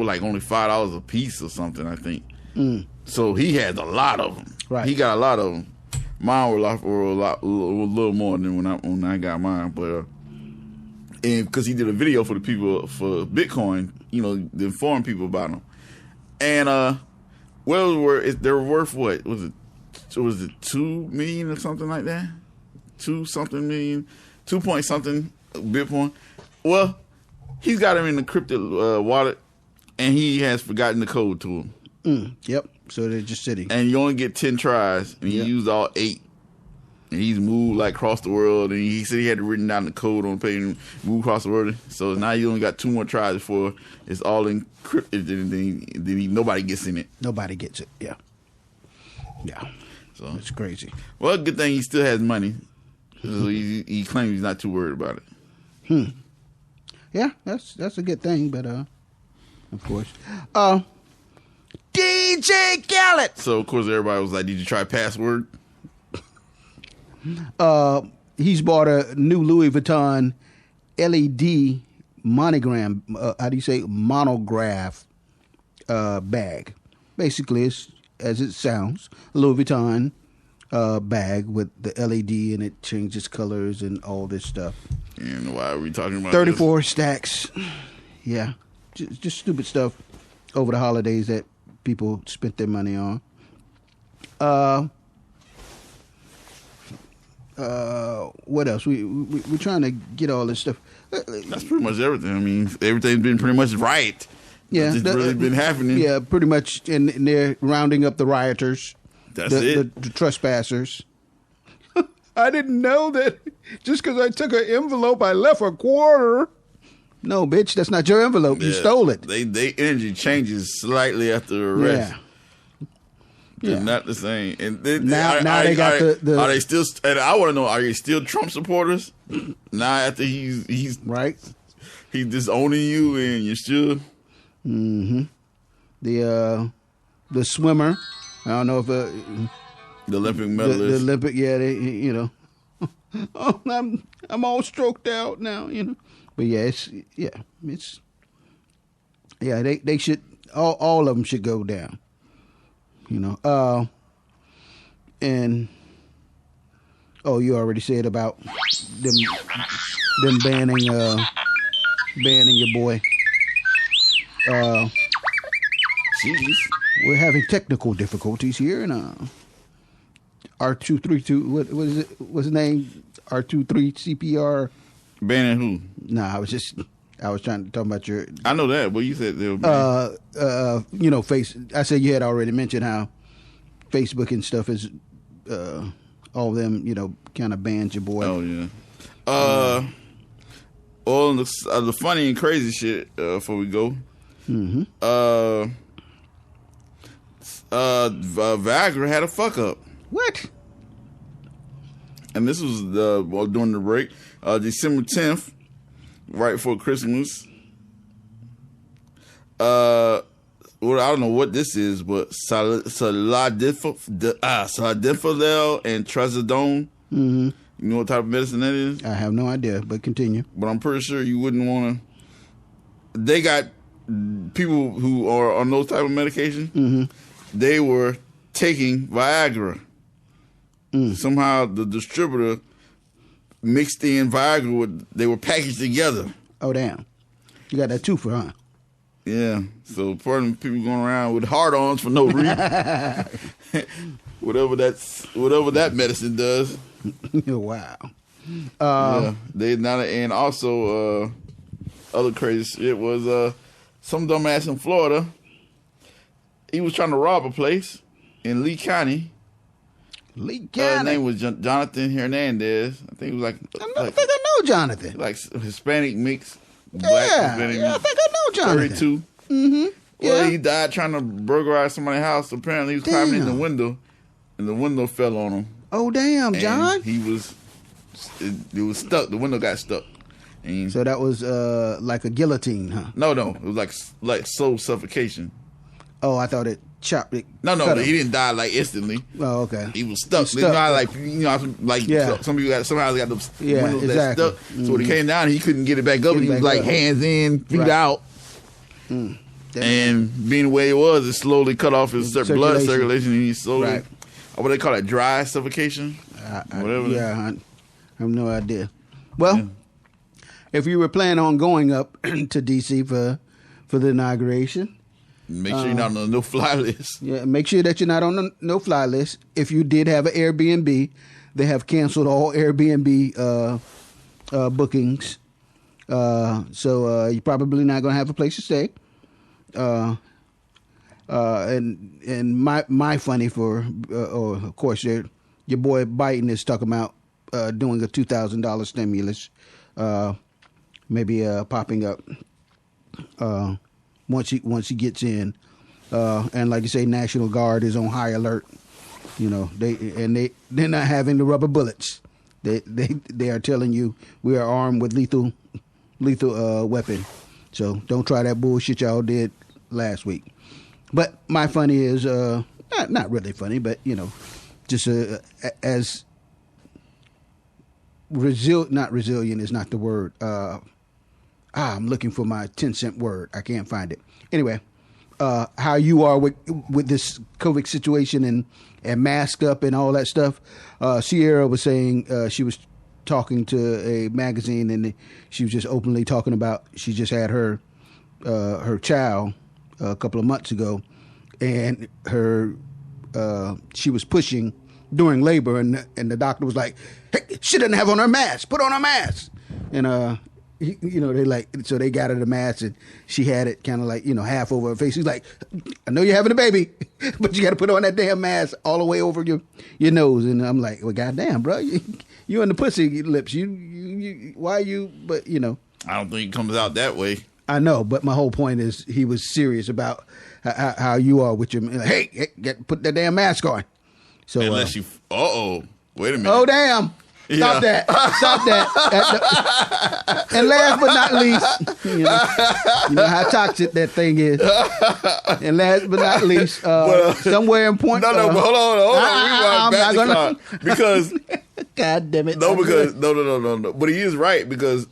like only $5 a piece or something, I think. So he had a lot of them. Right. He got a lot of them. Mine were a little more than when I got mine, but and because he did a video for the people for Bitcoin, to inform people about them, and they were worth what was it? So was it 2 million or something like that? 2 something million, 2 point something Bitcoin. Well, he's got him in the encrypted wallet, and he has forgotten the code to him. Yep. So they're just sitting. And you only get 10 tries, and he used all 8. And he's moved like across the world, and he said he had written down the code on page and move across the world. So now you only got 2 more tries before it's all encrypted, and then nobody gets in it. Nobody gets it. Yeah. Yeah. So it's crazy. Well, good thing he still has money. So he claims he's not too worried about it. Yeah, that's a good thing, but of course. DJ Khaled. So of course everybody was like, "Did you try password?" He's bought a new Louis Vuitton LED monogram. How do you say monograph bag? Basically, it's as it sounds, a Louis Vuitton bag with the LED, and it changes colors and all this stuff. And why are we talking about 34 stacks? Yeah, just stupid stuff over the holidays that people spent their money on. What else? We're trying to get all this stuff. That's pretty much everything. I mean, everything's been pretty much right. Yeah, it's really been happening. Yeah, pretty much. And they're rounding up the rioters. That's it. The trespassers. I didn't know that just because I took an envelope, I left a quarter. No, bitch, that's not your envelope. You stole it. They energy changes slightly after arrest. Yeah. It's not the same. And now they got the. Are they still? And I want to know: are they still Trump supporters? Now after he's right, he's disowning you, and you're still. The swimmer. I don't know if the Olympic medalist. The Olympic, yeah, they, oh, I'm all stroked out now, But yeah, they should all of them should go down, and you already said about them banning your boy. Jeez. We're having technical difficulties here, and R232. What is it? What's his name? R23 CPR. Banning who? Nah, I was trying to talk about your. I know that, but you said they were banning. I said you had already mentioned how Facebook and stuff is, all of them, kind of banned your boy. Oh yeah. All the funny and crazy shit before we go. Viagra had a fuck up. What? And this was during the break, December 10th, right before Christmas. Well, I don't know what this is, but Ciladefil and Trazodone. You know what type of medicine that is? I have no idea, but continue. But I'm pretty sure you wouldn't want to. They got people who are on those type of medication. They were taking Viagra. Somehow the distributor mixed in Viagra. They were packaged together. Oh, damn. You got that twofer, huh? Yeah. So part of people going around with hard-ons for no reason. whatever that medicine does. Wow. Yeah. They not, and also other crazy shit was some dumbass in Florida. He was trying to rob a place in Lee County. Lee County. His name was Jonathan Hernandez. I think it was like. I think I know Jonathan. Like Hispanic mix. Black Hispanic I think I know Jonathan. 32. Mm-hmm. Well, he died trying to burglarize somebody's house. Apparently, he was climbing in the window, and the window fell on him. Oh, damn, John. And he was. It was stuck. The window got stuck. And so that was like a guillotine, huh? No. It was like slow suffocation. Oh, I thought it chopped it. No, he didn't die like instantly. Oh, okay. He was stuck. Stuck. Some people somehow got the windows exactly. that stuck. So when he came down, he couldn't get it back up. He was like hands in, feet out. And being the way it was, it slowly cut off his blood circulation. And he slowly, what they call it, dry suffocation? Whatever. Yeah, I have no idea. Well, if you were planning on going up to D.C. for the inauguration, make sure you're not on the no-fly list. Yeah, make sure that you're not on the no-fly list. If you did have an Airbnb, they have canceled all Airbnb bookings. So you're probably not going to have a place to stay. And my funny of course, your boy Biden is talking about doing a $2,000 stimulus, maybe popping up once he gets in, and like you say, National Guard is on high alert. You know, they're not having the rubber bullets. They are telling you we are armed with lethal weapon. So don't try that bullshit y'all did last week. But my funny is not really funny, but you know, just as not resilient is not the word. I'm looking for my 10-cent word. I can't find it. Anyway, how you are with this COVID situation and masked up and all that stuff. Sierra was saying she was talking to a magazine and she was just openly talking about she just had her child a couple of months ago, and she was pushing during labor, and the doctor was like, "Hey, she doesn't have on her mask. Put on her mask." And so they got her the mask, and she had it kind of like half over her face. He's like, "I know you're having a baby, but you got to put on that damn mask all the way over your nose." And I'm like, "Well, goddamn, bro, you and the pussy lips. You why you?" But I don't think it comes out that way. I know, but my whole point is he was serious about how you are with your. Like, hey, put that damn mask on. So unless wait a minute. Oh damn. Stop that. And last but not least, you know how toxic that thing is. And last but not least, somewhere in point. No, but hold on. I'm not gonna because God damn it. No, because no. But he is right because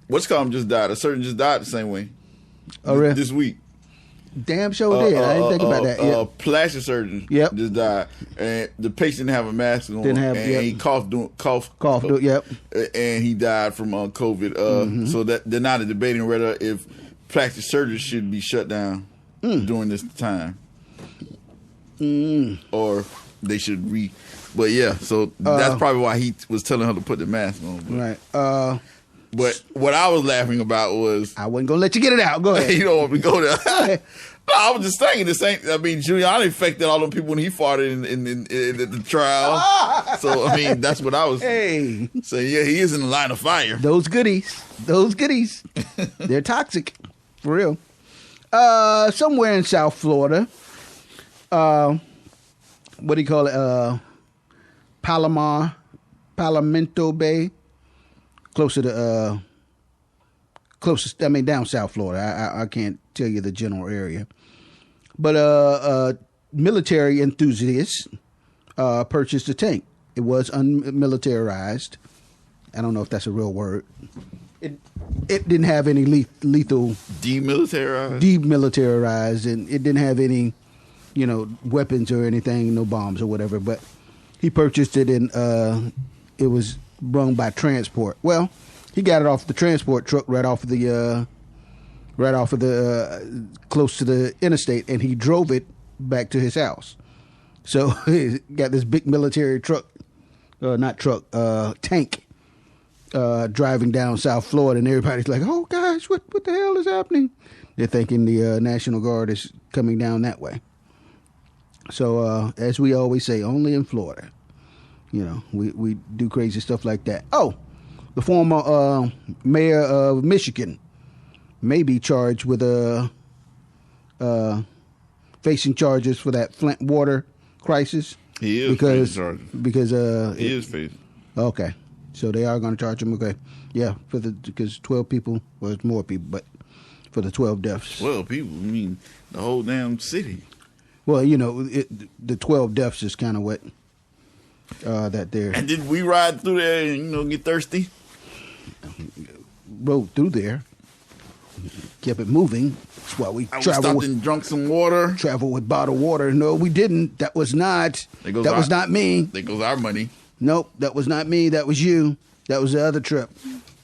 what's called just died. A surgeon just died the same way. Oh, really? This week. Damn sure did. I didn't think about that. Plastic surgeon just died, and the patient didn't have a mask on. He coughed. Yep. And he died from COVID. So that they're not debating whether if plastic surgery should be shut down during this time, or they should But yeah, so that's probably why he was telling her to put the mask on. Right. But what I was laughing about was I wasn't gonna let you get it out. Go ahead. You don't want me to go there. No, I was just saying this ain't. I mean, Giuliani infected all the people when he fought in the trial. So I mean, that's what I was saying. Yeah, he is in the line of fire. Those goodies, they're toxic, for real. Somewhere in South Florida, what do you call it? Palomino Bay. Down South Florida. I can't tell you the general area. But military enthusiasts purchased a tank. It was unmilitarized. I don't know if that's a real word. It didn't have any lethal... Demilitarized, and it didn't have any, weapons or anything, no bombs or whatever. But he purchased it and it was brung by transport. Well, he got it off the transport truck right off of the close to the interstate, and he drove it back to his house. So he got this big military truck, tank, driving down South Florida, and everybody's like, "Oh gosh, what the hell is happening?" They're thinking the National Guard is coming down that way. So as we always say, only in Florida, we do crazy stuff like that. Oh, the former mayor of Michigan may be charged with facing charges for that Flint water crisis. He is because he is facing. Okay, so they are going to charge him. Okay, yeah, because 12 people, well, it's more people, but for the 12 deaths. 12 people? I mean, the whole damn city. Well, the 12 deaths is kind of what that there. And did we ride through there and get thirsty? Rode through there. Kept it moving. That's why we stopped and drunk some water. Travel with bottled water. No, we didn't. That was not. Was not me. There goes our money. Nope, that was not me. That was you. That was the other trip.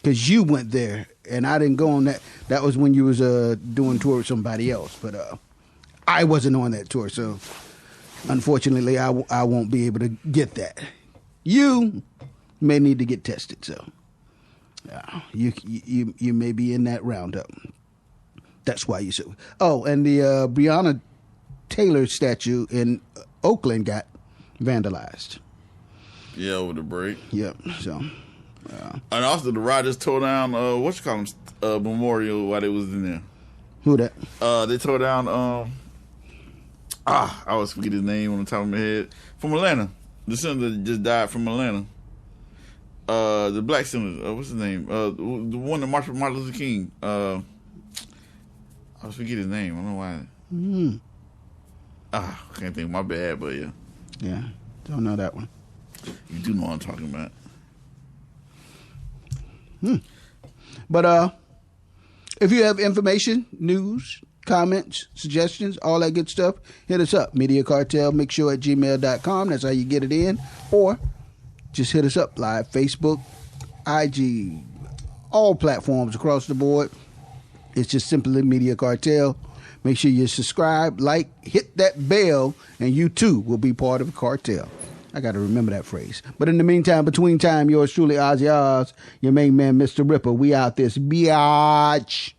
Because you went there, and I didn't go on that. That was when you was doing tour with somebody else. But I wasn't on that tour, so unfortunately, I won't be able to get that. You may need to get tested, so. You may be in that roundup. That's why you said. Oh, and the Breonna Taylor statue in Oakland got vandalized. Yeah, over the break. Yep. So. And also, the riders tore down memorial while they was in there. Who that? They tore down. I always forget his name on the top of my head. From Atlanta, the senator that just died from Atlanta. The black senator, what's his name? The one that marched with Martin Luther King. I always forget his name. I don't know why. I can't think. My bad, but yeah. Yeah, don't know that one. You do know what I'm talking about. But if you have information, news, comments, suggestions, all that good stuff, hit us up. mediacartelmixshow@gmail.com. That's how you get it in. Or just hit us up live. Facebook, IG, all platforms across the board. It's just simply Media Cartel. Make sure you subscribe, like, hit that bell, and you too will be part of the cartel. I got to remember that phrase. But in the meantime, between time, yours truly, OZZIE Oz, your main man, Mr. Ripper. We out this biatch.